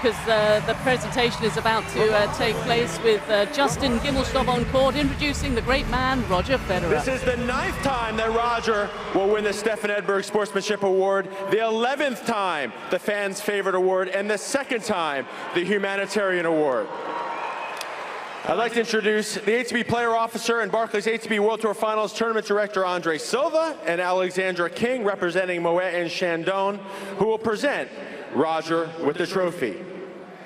because the presentation is about to take place with Justin Gimelstob on court, introducing the great man, Roger Federer. This is the 9th time that Roger will win the Stefan Edberg Sportsmanship Award, the 11th time the fans' favorite award, and the 2nd time the humanitarian award. I'd like to introduce the ATP Player Officer and Barclays ATP World Tour Finals Tournament Director Andre Silva and Alexandra King, representing Moet and Chandon, who will present Roger with the trophy.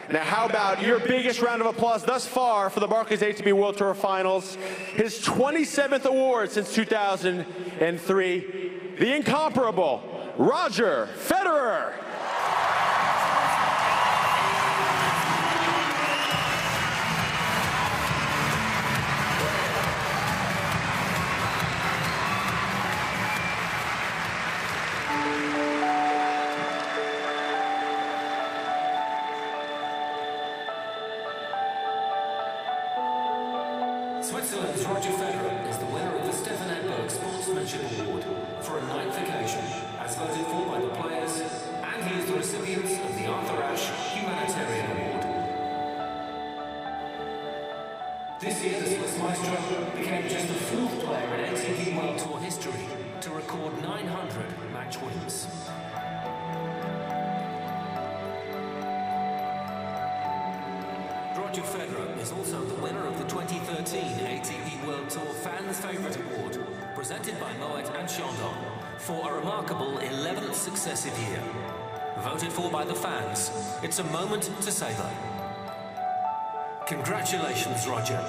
Now, how about your biggest round of applause thus far for the Barclays ATP World Tour Finals, his 27th award since 2003, the incomparable Roger Federer. Switzerland's Roger Federer is the winner of the Stefan Edberg Sportsmanship Award for a 9th occasion, as voted for by the players, and he is the recipient of the Arthur Ashe Humanitarian Award. This year, the Swiss Maestro became just the 4th player in ATP World Tour history to record 900 match wins. Roger Federer is also the winner of the 2013 ATP World Tour Fans' Favourite Award, presented by Moet and Chandon, for a remarkable 11th successive year. Voted for by the fans, it's a moment to savour. Congratulations, Roger.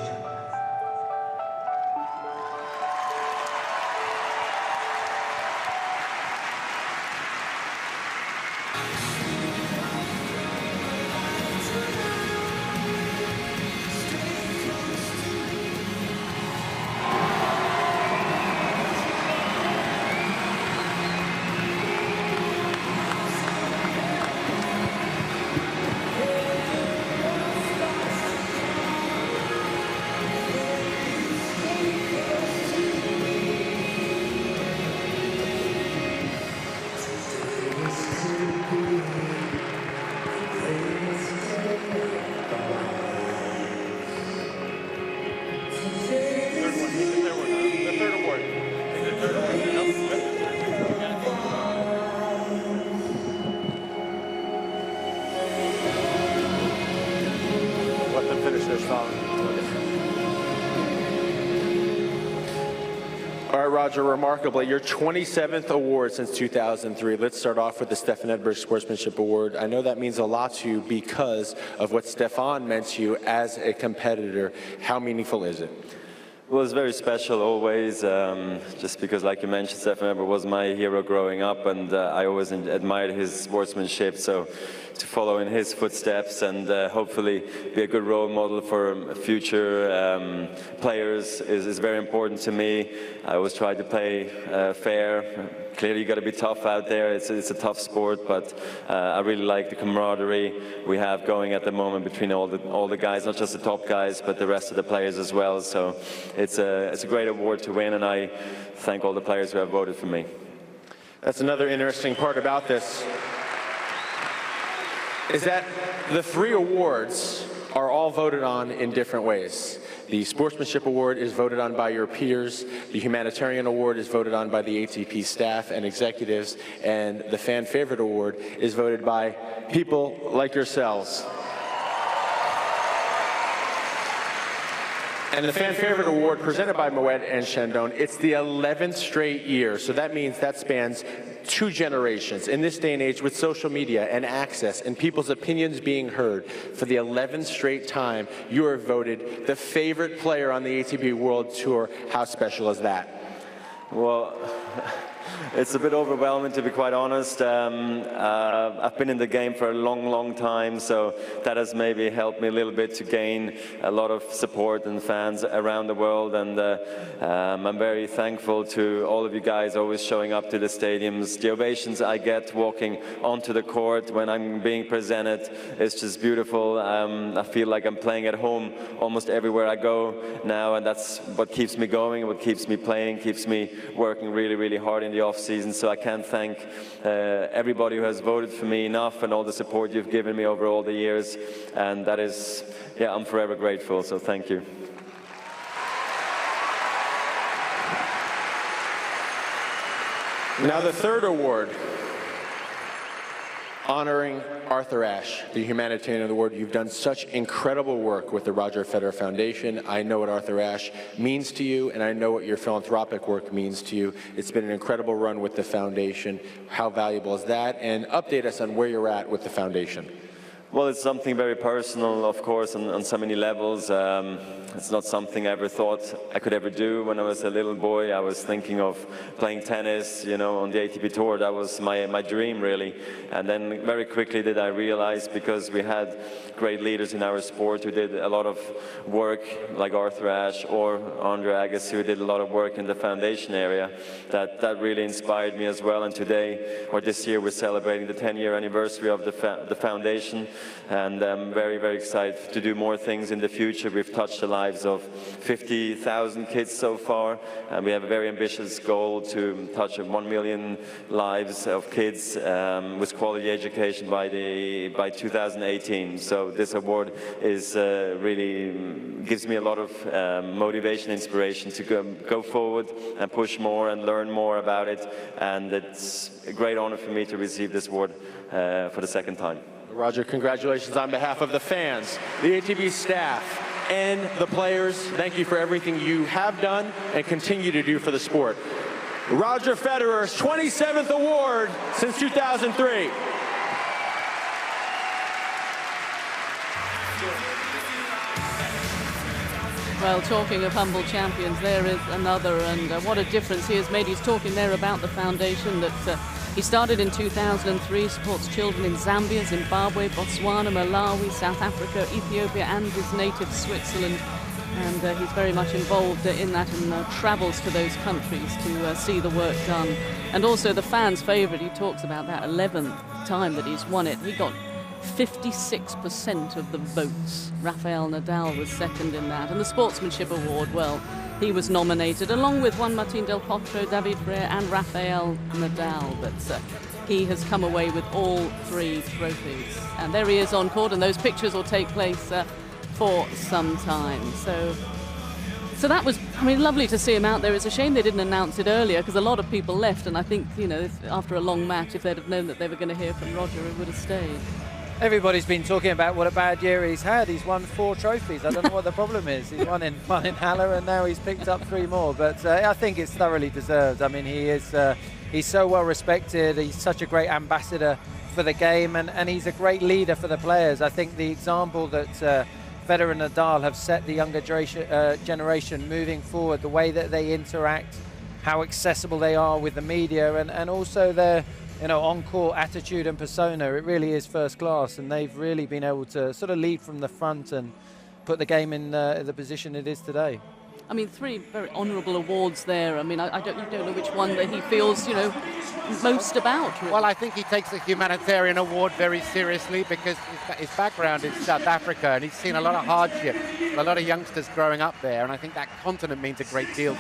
All right, Roger, remarkably, your 27th award since 2003. Let's start off with the Stefan Edberg Sportsmanship Award. I know that means a lot to you because of what Stefan meant to you as a competitor. How meaningful is it? Well, it's very special always, just because, like you mentioned, Stefan Edberg was my hero growing up, and I always admired his sportsmanship, so to follow in his footsteps and hopefully be a good role model for future players is very important to me. I always try to play fair. Clearly, you got to be tough out there. It's a tough sport, but I really like the camaraderie we have going at the moment between all the guys, not just the top guys, but the rest of the players as well. So it's a great award to win, and I thank all the players who have voted for me. That's another interesting part about this, is that the 3 awards are all voted on in different ways. The Sportsmanship Award is voted on by your peers, the Humanitarian Award is voted on by the ATP staff and executives, and the Fan Favorite Award is voted by people like yourselves. And the Fan Favorite Award presented by Moet and Chandon, it's the 11th straight year, so that means that spans 2 generations. In this day and age, with social media and access and people's opinions being heard, for the 11th straight time, you are voted the favorite player on the ATP World Tour. How special is that? Well, it's a bit overwhelming, to be quite honest. I've been in the game for a long time, so that has maybe helped me a little bit to gain a lot of support and fans around the world, and I'm very thankful to all of you guys always showing up to the stadiums. The ovations I get walking onto the court when I'm being presented is just beautiful. I feel like I'm playing at home almost everywhere I go now, and that's what keeps me going, what keeps me playing, keeps me working really hard in the off-season. So I can't thank everybody who has voted for me enough, and all the support you've given me over all the years. And that is, yeah, I'm forever grateful, so thank you. Now the third award, honoring Arthur Ashe, the humanitarian award. You've done such incredible work with the Roger Federer Foundation. I know what Arthur Ashe means to you, and I know what your philanthropic work means to you. It's been an incredible run with the foundation. How valuable is that? And update us on where you're at with the foundation. Well, it's something very personal, of course, on so many levels. It's not something I ever thought I could ever do. When I was a little boy, I was thinking of playing tennis, you know, on the ATP Tour. That was my dream, really. And then very quickly did I realize, because we had great leaders in our sport who did a lot of work, like Arthur Ashe or Andre Agassi, who did a lot of work in the foundation area, that really inspired me as well. And today, or this year, we're celebrating the 10-year anniversary of the foundation. And I'm very, very excited to do more things in the future. We've touched the lives of 50,000 kids so far, and we have a very ambitious goal to touch 1 million lives of kids with quality education by 2018. So this award is really gives me a lot of motivation, inspiration to go forward and push more and learn more about it. And it's a great honor for me to receive this award for the second time. Roger, congratulations on behalf of the fans, the ATP staff, and the players. Thank you for everything you have done and continue to do for the sport. Roger Federer's 27th award since 2003. Well, talking of humble champions, there is another, and what a difference he has made. He's talking there about the foundation that he started in 2003, supports children in Zambia, Zimbabwe, Botswana, Malawi, South Africa, Ethiopia, and his native Switzerland. And he's very much involved in that, and travels to those countries to see the work done. And also the fans' favourite, he talks about that 11th time that he's won it. He got 56% of the votes. Rafael Nadal was second in that. And the Sportsmanship Award, well, he was nominated along with Juan Martín del Potro, David Ferrer and Rafael Nadal. But he has come away with all three trophies. And there he is on court, and those pictures will take place for some time. So that was, I mean, lovely to see him out there. It's a shame they didn't announce it earlier, because a lot of people left, and I think, you know, after a long match, if they'd have known that they were going to hear from Roger, it would have stayed. Everybody's been talking about what a bad year he's had. He's won 4 trophies. I don't know what the problem is. He's won in Halle, and now he's picked up 3 more. But I think it's thoroughly deserved. I mean, he's so well respected. He's such a great ambassador for the game, and he's a great leader for the players. I think the example that Federer and Nadal have set the younger generation moving forward, the way that they interact, how accessible they are with the media, and also their on-court attitude and persona, it really is first class, and they've really been able to sort of lead from the front and put the game in the position it is today. I mean, 3 very honourable awards there. I mean, I don't know which one that he feels, you know, most about. Really. Well, I think he takes the humanitarian award very seriously, because his background is South Africa, and he's seen a lot of hardship, a lot of youngsters growing up there, and I think that continent means a great deal.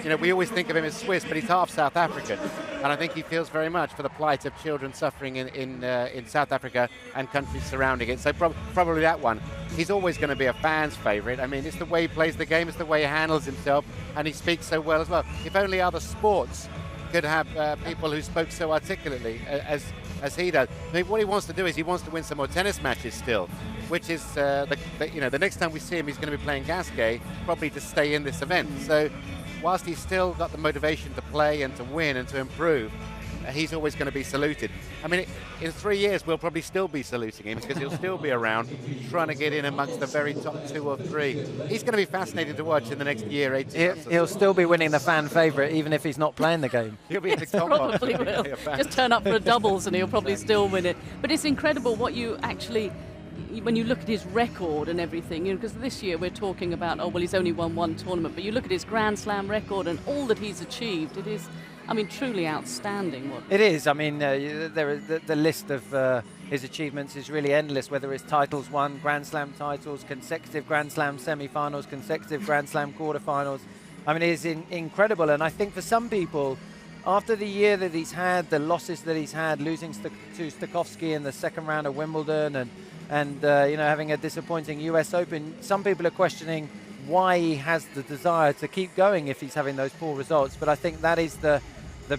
You know, we always think of him as Swiss, but he's half South African, and I think he feels very much for the plight of children suffering in South Africa and countries surrounding it. So probably that one. He's always going to be a fan's favourite. I mean, it's the way he plays the game, it's the way he handles himself, and he speaks so well as well. If only other sports could have people who spoke so articulately as he does. I mean, what he wants to do is he wants to win some more tennis matches still, which is, the next time we see him, he's going to be playing Gasquet, probably to stay in this event. So whilst he's still got the motivation to play and to win and to improve, he's always going to be saluted. I mean, in 3 years, we'll probably still be saluting him, because he'll still be around trying to get in amongst the very top 2 or 3. He's going to be fascinating to watch in the next year, 18 months. He'll still be winning the fan favourite, even if he's not playing the game. He'll be in the Probably will. Just turn up for a doubles and he'll probably still win it. But it's incredible what you actually, when you look at his record and everything, you know, because this year we're talking about, oh, well, he's only won 1 tournament, but you look at his Grand Slam record and all that he's achieved, it is, I mean, truly outstanding. It is. I mean, the list of his achievements is really endless, whether it's titles won, Grand Slam titles, consecutive Grand Slam semi-finals, consecutive Grand Slam quarter-finals. I mean, it is incredible. And I think for some people, after the year that he's had, the losses that he's had, losing to Stakowski in the second round of Wimbledon, and having a disappointing US Open, some people are questioning why he has the desire to keep going if he's having those poor results. But I think that is the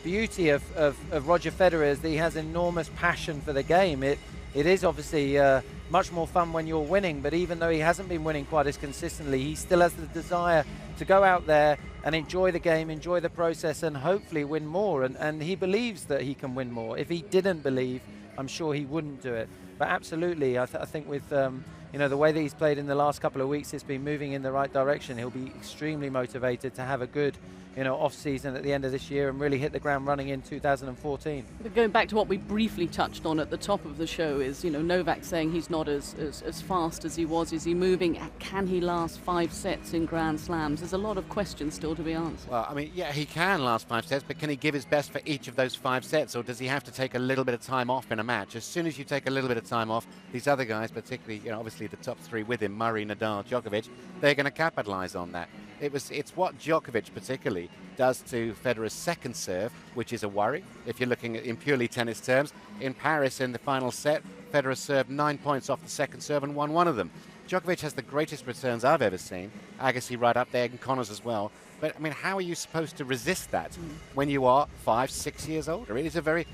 beauty of Roger Federer, is that he has enormous passion for the game. It is obviously much more fun when you're winning, but even though he hasn't been winning quite as consistently, he still has the desire to go out there and enjoy the game, enjoy the process, and hopefully win more. And he believes that he can win more. If he didn't believe, I'm sure he wouldn't do it. But absolutely, I think with the way that he's played in the last couple of weeks, it's been moving in the right direction. He'll be extremely motivated to have a good off-season at the end of this year and really hit the ground running in 2014. But going back to what we briefly touched on at the top of the show is, Novak saying he's not as fast as he was. Is he moving? Can he last 5 sets in Grand Slams? There's a lot of questions still to be answered. Well, I mean, yeah, he can last 5 sets, but can he give his best for each of those 5 sets, or does he have to take a little bit of time off in a match? As soon as you take a little bit of time off, these other guys, particularly, obviously the top 3 with him, Murray, Nadal, Djokovic, they're going to capitalize on that. It's what Djokovic particularly does to Federer's second serve, which is a worry if you're looking at in purely tennis terms. In Paris, in the final set, Federer served 9 points off the second serve and won one of them. Djokovic has the greatest returns I've ever seen. Agassi right up there, and Connors as well. But I mean, how are you supposed to resist that when you are 5, 6 years older? It is a very,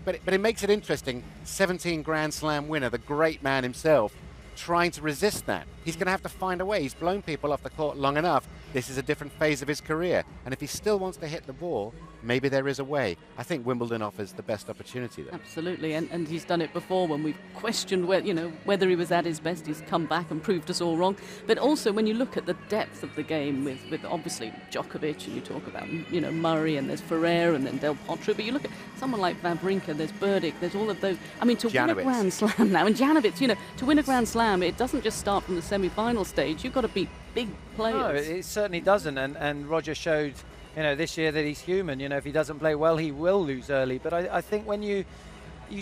but it makes it interesting. 17 Grand Slam winner, the great man himself, trying to resist that. He's going to have to find a way. He's blown people off the court long enough. This is a different phase of his career. And if he still wants to hit the ball, maybe there is a way. I think Wimbledon offers the best opportunity there. Absolutely, and he's done it before when we've questioned whether he was at his best. He's come back and proved us all wrong. But also when you look at the depth of the game with obviously Djokovic, and you talk about Murray, and there's Ferrer, and then Del Potro, but you look at someone like Wawrinka, there's Burdick, there's all of those. I mean, to win a Grand Slam now, and Janowicz, to win a Grand Slam, it doesn't just start from the semi-final stage. You've got to beat big players. No, it certainly doesn't, and Roger showed this year that he's human. If he doesn't play well, he will lose early. But I think when you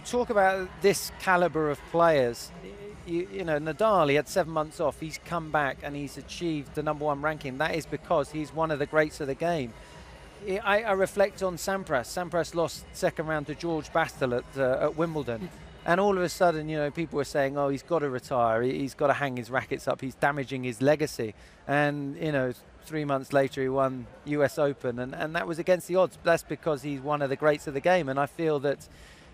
talk about this caliber of players, Nadal, he had 7 months off. He's come back and he's achieved the #1 ranking. That is because he's one of the greats of the game. I reflect on Sampras. Sampras lost second round to George Bastel at Wimbledon. And all of a sudden, people were saying, oh, he's got to retire. He's got to hang his rackets up. He's damaging his legacy. And, 3 months later, he won US Open. And that was against the odds. That's because he's one of the greats of the game. And I feel that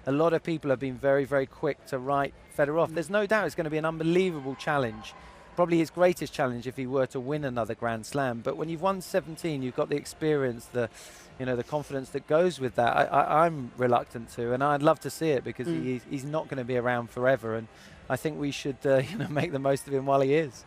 a lot of people have been very, very quick to write Federer off. There's no doubt it's going to be an unbelievable challenge. Probably his greatest challenge if he were to win another Grand Slam. But when you've won 17, you've got the experience, the confidence that goes with that. I'm reluctant to, and I'd love to see it because he's not going to be around forever. And I think we should make the most of him while he is.